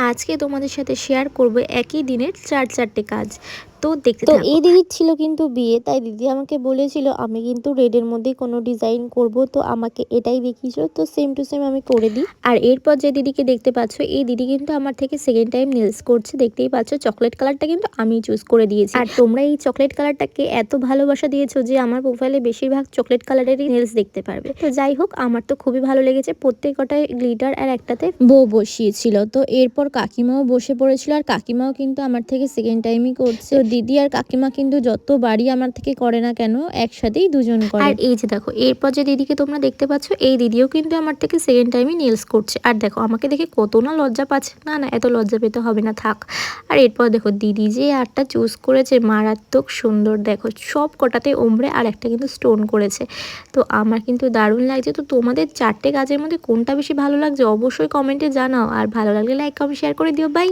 আজকে তোমাদের সাথে শেয়ার করব একই দিনের চারটে কাজ। তো দেখতে তো থাকো। এই দিদির ছিল কিন্তু বিয়ে, তাই দিদি আমাকে বলেছিল আমি কিন্তু রেডের মধ্যেই কোনো ডিজাইন করব, তো আমাকে এটাই দেখিয়েছিল, তো সেম টু সেম আমি করে দিই। আর এরপর যে দিদিকে দেখতে পাচ্ছ, এই দিদি কিন্তু আমার থেকে সেকেন্ড টাইম নেলস করছে। দেখতেই পাচ্ছ চকলেট কালারটা কিন্তু আমি চুজ করে দিয়েছি। আর তোমরা এই চকলেট কালারটাকে এত ভালোবাসা দিয়েছো যে আমার প্রোফাইলে বেশিরভাগ চকলেট কালারেরই নেলস দেখতে পারবে। তো যাই হোক, আমার তো খুবই ভালো লেগেছে। প্রত্যেকটায় গ্লিটার আর একটাতে বউ বসিয়েছিল। তো এরপর কাকিমাও বসে পড়েছিল, আর কাকিমাও কিন্তু আমার থেকে সেকেন্ড টাইমই করছে। তো দিদি আর কাকিমা কিন্তু যতবারই আমার থেকে করে না কেন, একসাথেই দুজন করে। আর এই যে দেখো, এরপর যে দিদিকে তোমরা দেখতে পাচ্ছ, এই দিদিও কিন্তু আমার থেকে সেকেন্ড টাইমই নেলস করছে। আর দেখো আমাকে দেখে কত না লজ্জা পাচ্ছে। না না, এত লজ্জা পেতে হবে না, থাক। আর এরপর দেখো দিদি যে আর্টটা চুজ করেছে, মারাত্মক সুন্দর। দেখো সব কটাতে ওমরে আর একটা কিন্তু স্টোন করেছে। তো আমার কিন্তু দারুণ লাগছে। তো তোমাদের চারটে কাজের মধ্যে কোনটা বেশি ভালো লাগছে অবশ্যই কমেন্টে জানাও। আর ভালো লাগলে লাইক কমেন্ট শেয়ার করে দিও। বাই।